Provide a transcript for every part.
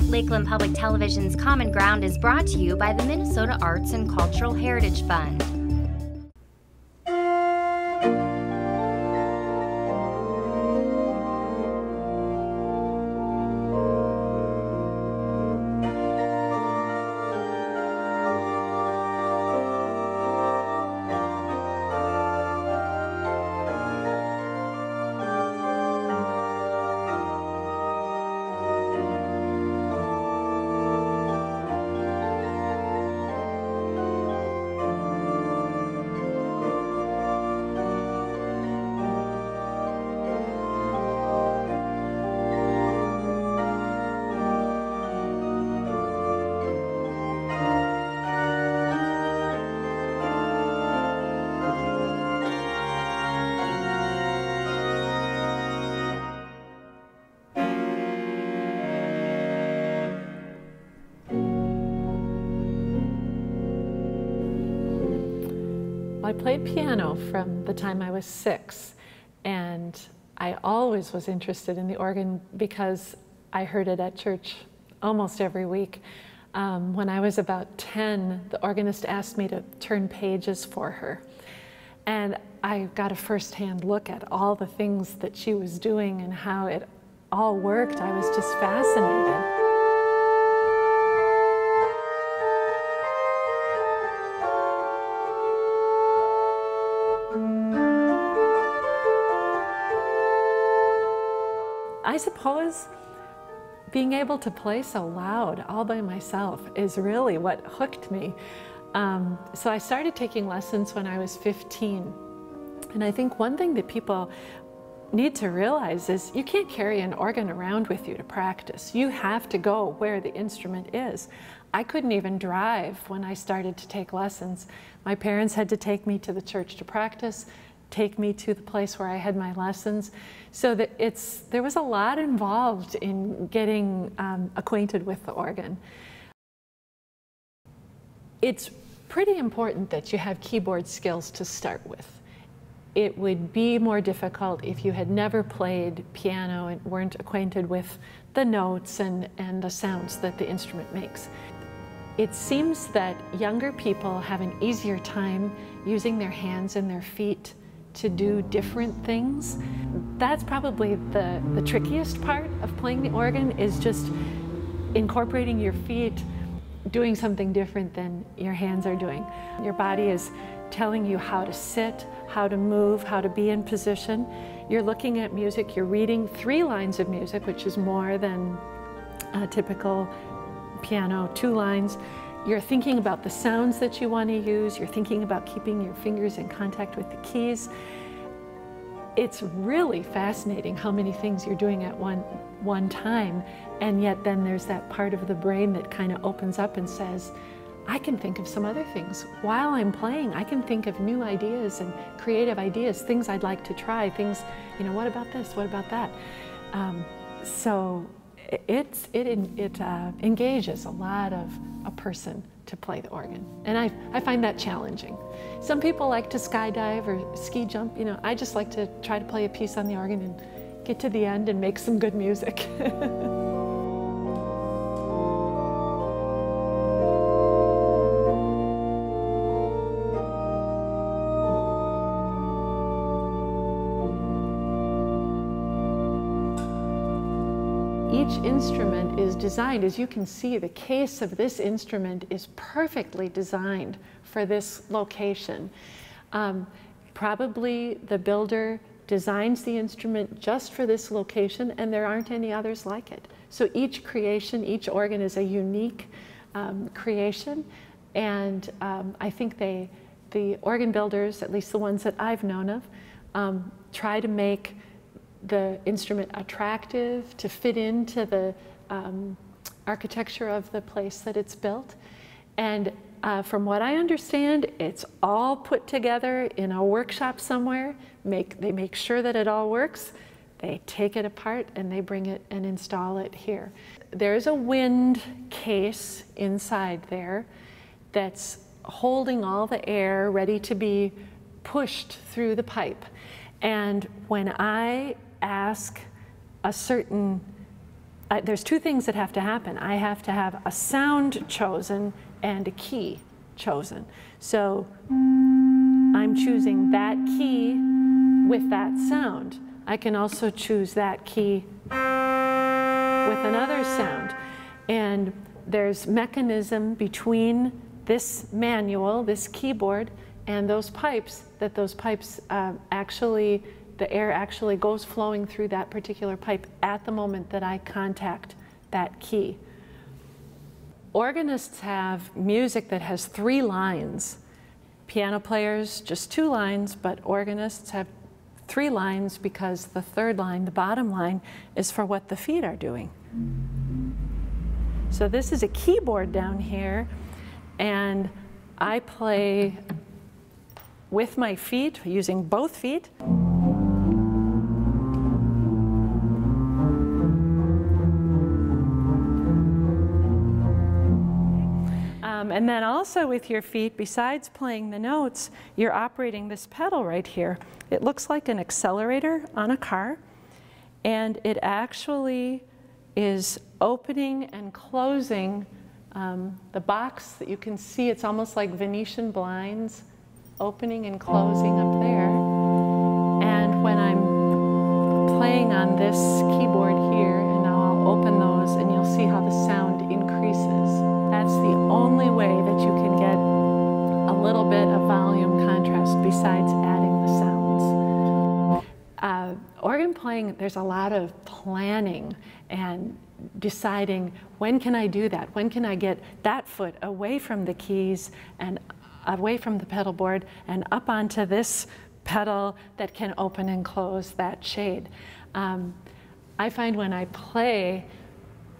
Lakeland Public Television's Common Ground is brought to you by the Minnesota Arts and Cultural Heritage Fund. I played piano from the time I was 6, and I always was interested in the organ because I heard it at church almost every week. When I was about 10, the organist asked me to turn pages for her, and I got a first-hand look at all the things that she was doing and how it all worked. I was just fascinated. I suppose being able to play so loud all by myself is really what hooked me. So I started taking lessons when I was 15. And I think one thing that people need to realize is you can't carry an organ around with you to practice. You have to go where the instrument is. I couldn't even drive when I started to take lessons. My parents had to take me to the church to practice, take me to the place where I had my lessons. So that there was a lot involved in getting acquainted with the organ. It's pretty important that you have keyboard skills to start with. It would be more difficult if you had never played piano and weren't acquainted with the notes and the sounds that the instrument makes. It seems that younger people have an easier time using their hands and their feet to do different things. That's probably the trickiest part of playing the organ, is just incorporating your feet, doing something different than your hands are doing. Your body is telling you how to sit, how to move, how to be in position. You're looking at music, you're reading 3 lines of music, which is more than a typical piano, 2 lines. You're thinking about the sounds that you want to use. You're thinking about keeping your fingers in contact with the keys. It's really fascinating how many things you're doing at one time, and yet then there's that part of the brain that kind of opens up and says, I can think of some other things. While I'm playing, I can think of new ideas and creative ideas, things I'd like to try, things, you know, what about this, what about that? So it engages a lot of a person to play the organ. And I find that challenging. Some people like to skydive or ski jump. You know, I just like to try to play a piece on the organ and get to the end and make some good music. Each instrument is designed, as you can see, the case of this instrument is perfectly designed for this location. Probably the builder designs the instrument just for this location, and there aren't any others like it. So each creation, each organ is a unique creation, and I think the organ builders, at least the ones that I've known of, try to make the instrument attractive, to fit into the architecture of the place that it's built. And from what I understand, it's all put together in a workshop somewhere. They make sure that it all works. They take it apart and they bring it and install it here. There's a wind case inside there that's holding all the air ready to be pushed through the pipe. And when I ask a certain there's two things that have to happen. I have to have a sound chosen and a key chosen. So I'm choosing that key with that sound. I can also choose that key with another sound. And there's mechanism between this manual, this keyboard, and those pipes, that those pipes actually, the air actually goes flowing through that particular pipe at the moment that I contact that key. Organists have music that has 3 lines. Piano players, just 2 lines, but organists have 3 lines because the 3rd line, the bottom line, is for what the feet are doing. So this is a keyboard down here, and I play with my feet, using both feet. And then also with your feet, besides playing the notes, you're operating this pedal right here. It looks like an accelerator on a car, and it actually is opening and closing the box that you can see. It's almost like Venetian blinds, opening and closing up there. And when I'm playing on this keyboard here, and now I'll open those and you'll see how the sound increases. That's the only way that you can get a little bit of volume contrast besides adding the sounds. Organ playing, there's a lot of planning and deciding, when can I do that? When can I get that foot away from the keys and away from the pedal board and up onto this pedal that can open and close that shade? I find when I play,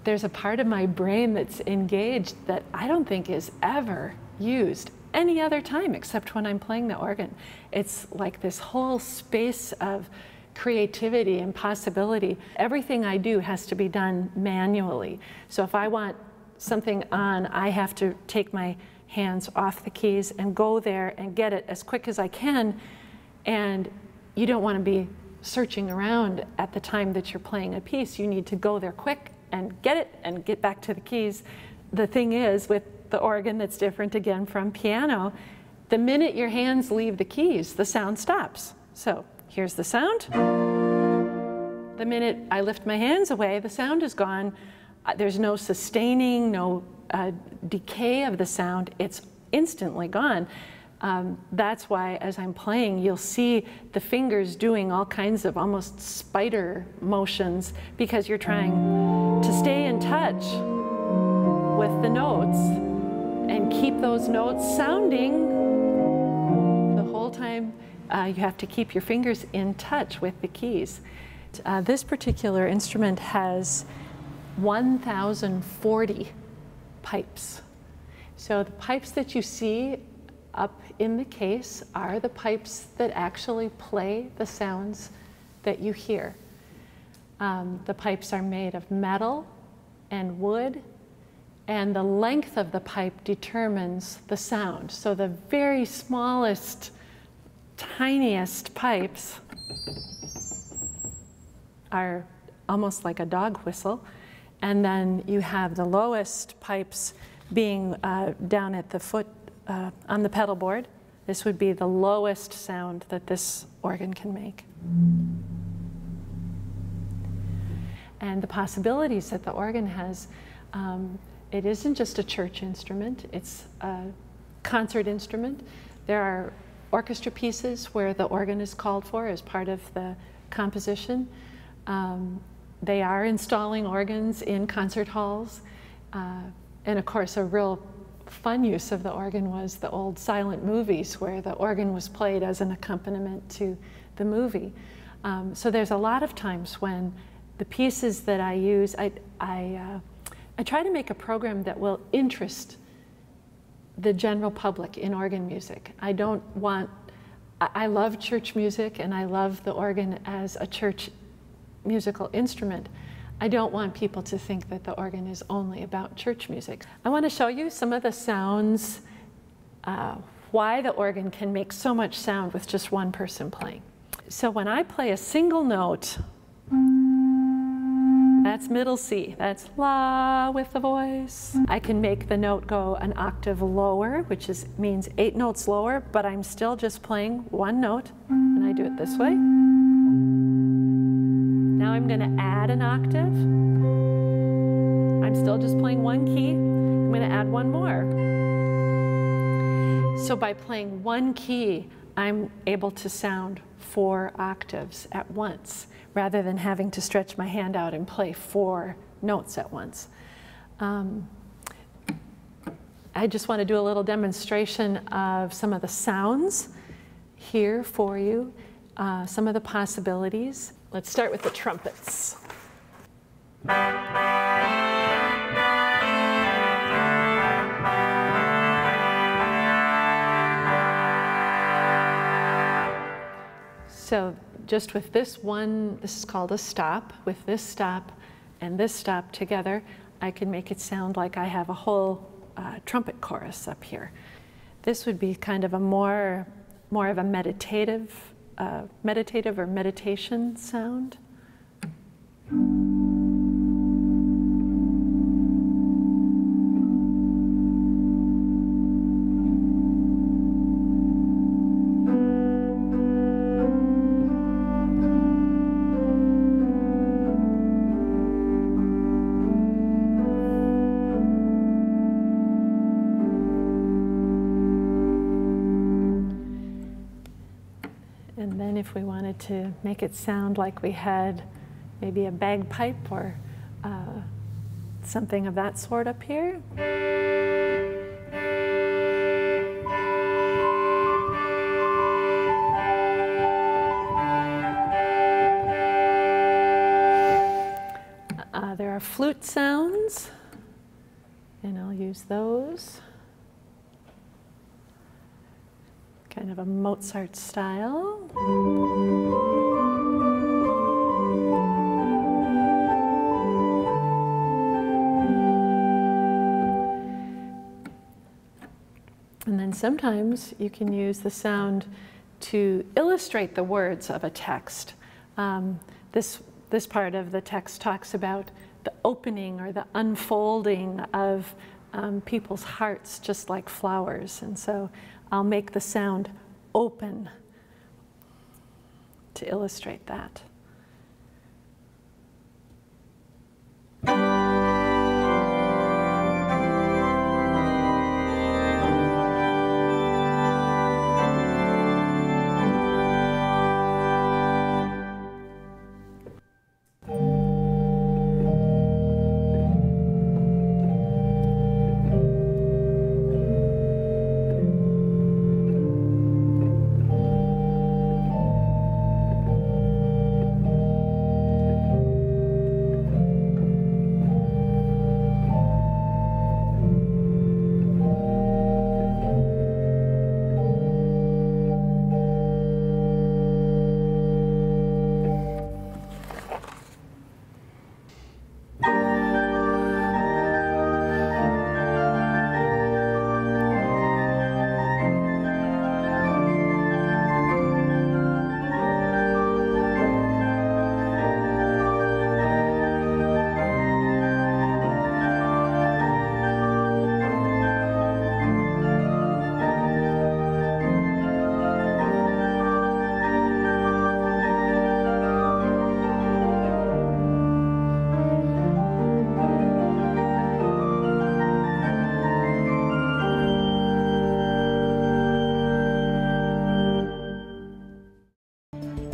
there's a part of my brain that's engaged that I don't think is ever used any other time except when I'm playing the organ. It's like this whole space of creativity and possibility. Everything I do has to be done manually. So if I want something on, I have to take my hands off the keys and go there and get it as quick as I can. And you don't want to be searching around at the time that you're playing a piece. You need to go there quick and get it and get back to the keys. The thing is, with the organ, that's different again from piano, the minute your hands leave the keys, the sound stops. So here's the sound. The minute I lift my hands away, the sound is gone. There's no sustaining, no decay of the sound. It's instantly gone. That's why as I'm playing, you'll see the fingers doing all kinds of almost spider motions because you're trying to stay in touch with the notes and keep those notes sounding the whole time. You have to keep your fingers in touch with the keys. This particular instrument has 1,040 pipes. So the pipes that you see up in the case are the pipes that actually play the sounds that you hear. The pipes are made of metal and wood, and the length of the pipe determines the sound. So the very smallest, tiniest pipes are almost like a dog whistle, and then you have the lowest pipes being down at the foot on the pedal board. This would be the lowest sound that this organ can make. And the possibilities that the organ has, it isn't just a church instrument, it's a concert instrument. There are orchestra pieces where the organ is called for as part of the composition. They are installing organs in concert halls. And of course, a real fun use of the organ was the old silent movies where the organ was played as an accompaniment to the movie. So there's a lot of times when the pieces that I use, I try to make a program that will interest the general public in organ music. I don't want, I love church music and I love the organ as a church musical instrument. I don't want people to think that the organ is only about church music. I want to show you some of the sounds, why the organ can make so much sound with just one person playing. So when I play a single note, that's middle C. That's la with the voice. I can make the note go an octave lower, which means 8 notes lower, but I'm still just playing one note, and I do it this way. Now I'm going to add an octave. I'm still just playing one key. I'm going to add one more. So by playing one key, I'm able to sound 4 octaves at once, rather than having to stretch my hand out and play 4 notes at once. I just want to do a little demonstration of some of the sounds here for you, some of the possibilities. Let's start with the trumpets. So just with this one, this is called a stop, with this stop and this stop together, I can make it sound like I have a whole trumpet chorus up here. This would be kind of a more of a meditative or meditation sound. And then if we wanted to make it sound like we had maybe a bagpipe or something of that sort up here. There are flute sounds, and I'll use those. Kind of a Mozart style. And then sometimes you can use the sound to illustrate the words of a text. This part of the text talks about the opening or the unfolding of people's hearts, just like flowers. And so I'll make the sound open to illustrate that.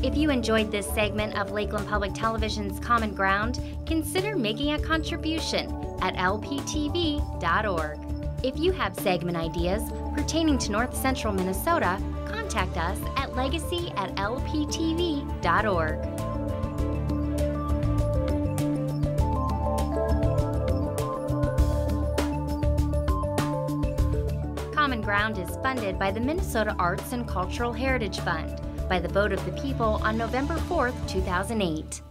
If you enjoyed this segment of Lakeland Public Television's Common Ground, consider making a contribution at lptv.org. If you have segment ideas pertaining to North Central Minnesota, contact us at legacy@lptv.org. Common Ground is funded by the Minnesota Arts and Cultural Heritage Fund by the vote of the people on November 4th, 2008.